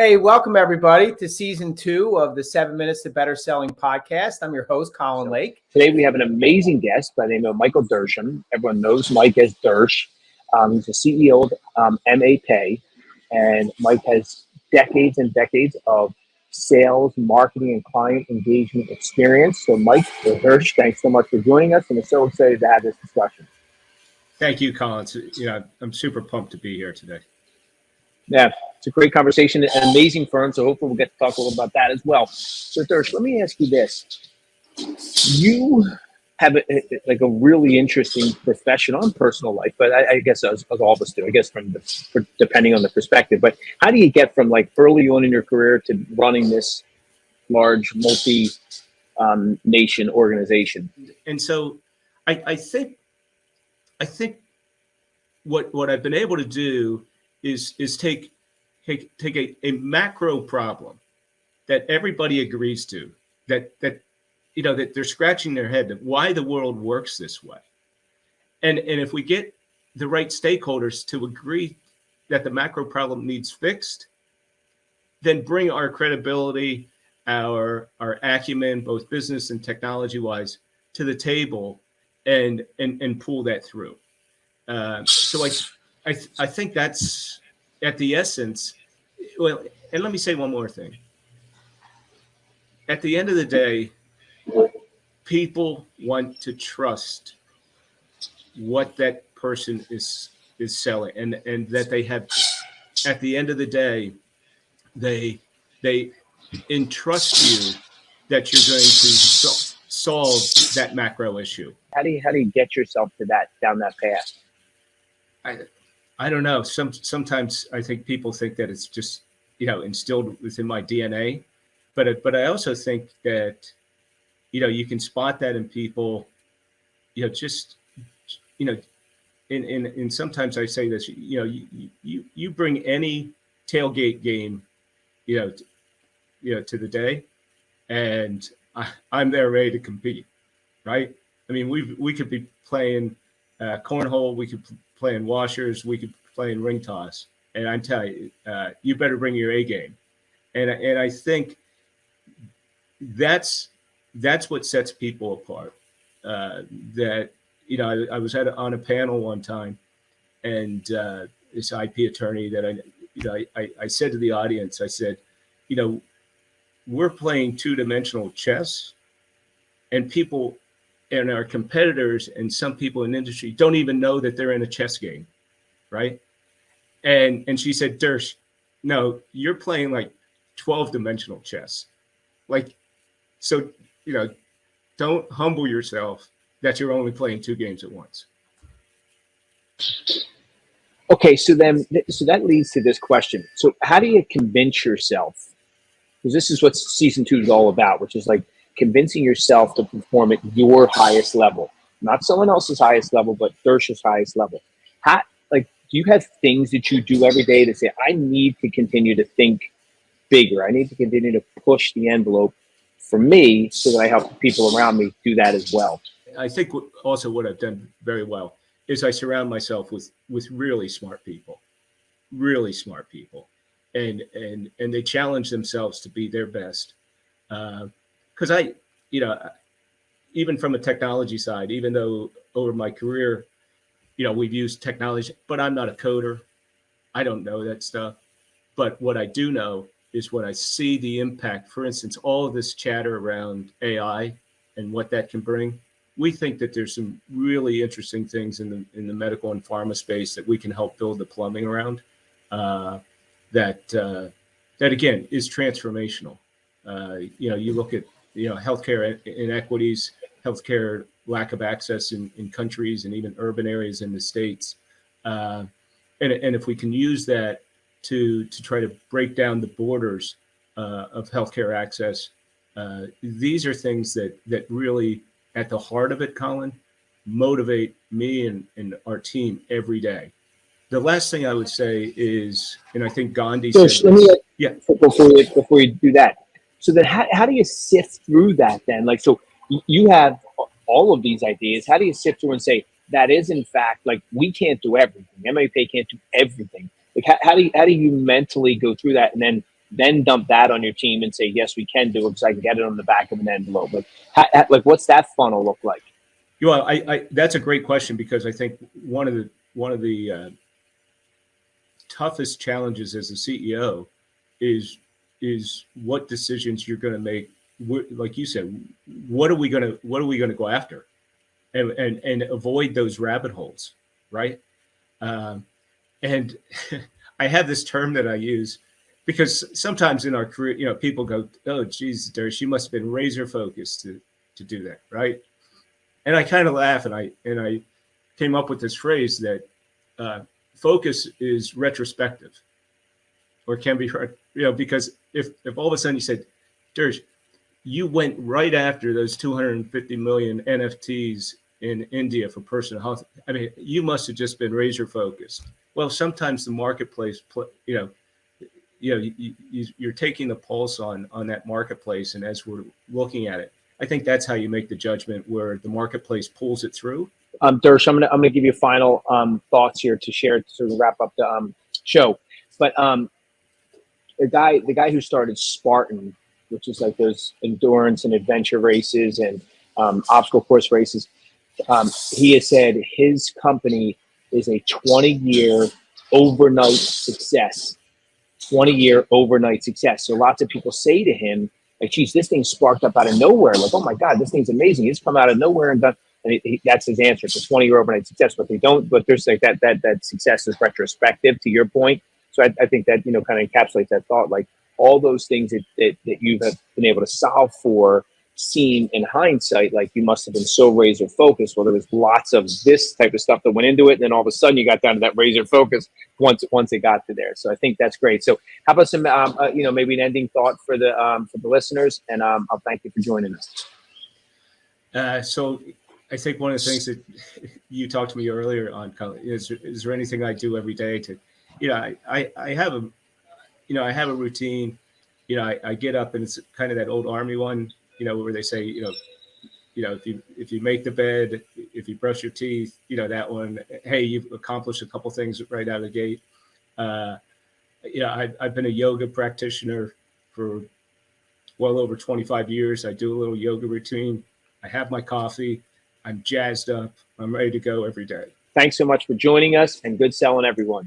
Hey, welcome everybody to season 2 of the 7 Minutes to Better Selling podcast. I'm your host, Colin Lake. Today we have an amazing guest by the name of Michael Dersham. Everyone knows Mike as Dersh. He's the CEO of MA Pay, and Mike has decades and decades of sales, marketing, and client engagement experience. So Mike Dersh, thanks so much for joining us, and we're so excited to have this discussion. Thank you, Colin. I'm super pumped to be here today. Yeah, it's a great conversation, an amazing firm, so hopefully we'll get to talk a little about that as well. So Dersh, let me ask you this. You have a really interesting professional and personal life, but I guess as all of us do, I guess depending on the perspective. But how do you get from like early on in your career to running this large multi-nation organization? And so I think what I've been able to do is take a macro problem that everybody agrees to, that they're scratching their head that why the world works this way. And if we get the right stakeholders to agree that the macro problem needs fixed, then bring our credibility, our acumen, both business and technology wise, to the table and pull that through. So I think that's at the essence. Well, and let me say one more thing. At the end of the day, people want to trust what that person is selling, and that they have, at the end of the day, they entrust you that you're going to solve that macro issue. How do you get yourself to down that path? I don't know. Sometimes I think people think that it's just instilled within my DNA, but I also think that you can spot that in people. And sometimes I say this. You bring any tailgate game, to the day, and I'm there ready to compete. Right? I mean, we could be playing cornhole. We could play in washers. We could play in ring toss. And I tell you, you better bring your A game. And I think that's what sets people apart. I was on a panel one time, and this IP attorney that I said to the audience, I said, we're playing two-dimensional chess, and people and our competitors and some people in the industry don't even know that they're in a chess game, right? And she said, Dersh, no, you're playing like 12-dimensional chess. Like, so, don't humble yourself that you're only playing 2 games at once. Okay, so that leads to this question. So how do you convince yourself? Because this is what season 2 is all about, which is like convincing yourself to perform at your highest level, not someone else's highest level, but Dersh's highest level. Do you have things that you do every day to say, I need to continue to think bigger. I need to continue to push the envelope for me so that I help people around me do that as well? I think also what I've done very well is I surround myself with really smart people, and they challenge themselves to be their best. Because even from a technology side, even though over my career, we've used technology, but I'm not a coder. I don't know that stuff. But what I do know is when I see the impact, for instance, all of this chatter around AI and what that can bring, we think that there's some really interesting things in the medical and pharma space that we can help build the plumbing around. That again is transformational. You look at healthcare inequities, healthcare lack of access in countries and even urban areas in the States, and if we can use that to try to break down the borders of healthcare access, these are things that really, at the heart of it, Colin, motivate me and our team every day. The last thing I would say is, and I think Gandhi said this, before you do that. So then how do you sift through that then? Like, so you have all of these ideas. How do you sift through and say, that is in fact, like, we can't do everything. MA Pay can't do everything. Like, how do you mentally go through that and then then dump that on your team and say, yes, we can do it because I can get it on the back of an envelope. Like what's that funnel look like? Well, I that's a great question, because I think one of the toughest challenges as a CEO is what decisions you're going to make. Like you said, what are we going to go after, and avoid those rabbit holes, right? And I have this term that I use, because sometimes in our career, people go, "Oh, geez, Dersh, you must have been razor focused to do that," right? And I kind of laugh, and I came up with this phrase that focus is retrospective, or can be, because if all of a sudden you said, Dersh, you went right after those 250 million NFTs in India for personal health, I mean, you must have just been razor focused. Well, sometimes the marketplace, you're taking the pulse on that marketplace, and as we're looking at it, I think that's how you make the judgment where the marketplace pulls it through. Dersh, I'm gonna give you final thoughts here to share to wrap up the show. But the guy who started Spartan, which is like those endurance and adventure races and obstacle course races, he has said his company is a 20-year overnight success. 20-year overnight success. So lots of people say to him, like, geez, this thing sparked up out of nowhere. Like, oh my God, this thing's amazing. He's come out of nowhere and done. And that's his answer. It's a 20-year overnight success. But there's like that success is retrospective, to your point. So I think that, kind of encapsulates that thought. Like, all those things that you have been able to solve for, seen in hindsight, like, you must have been so razor focused. Well, there was lots of this type of stuff that went into it, and then all of a sudden you got down to that razor focus once it got to there. So I think that's great. So how about some maybe an ending thought for the listeners, and I'll thank you for joining us. So I think one of the things that you talked to me earlier on is there anything I do every day to, I have a routine. I get up, and it's kind of that old Army one, where they say, if you make the bed, if you brush your teeth, that one, hey, you've accomplished a couple things right out of the gate. I've been a yoga practitioner for well over 25 years. I do a little yoga routine. I have my coffee. I'm jazzed up. I'm ready to go every day. Thanks so much for joining us, and good selling, everyone.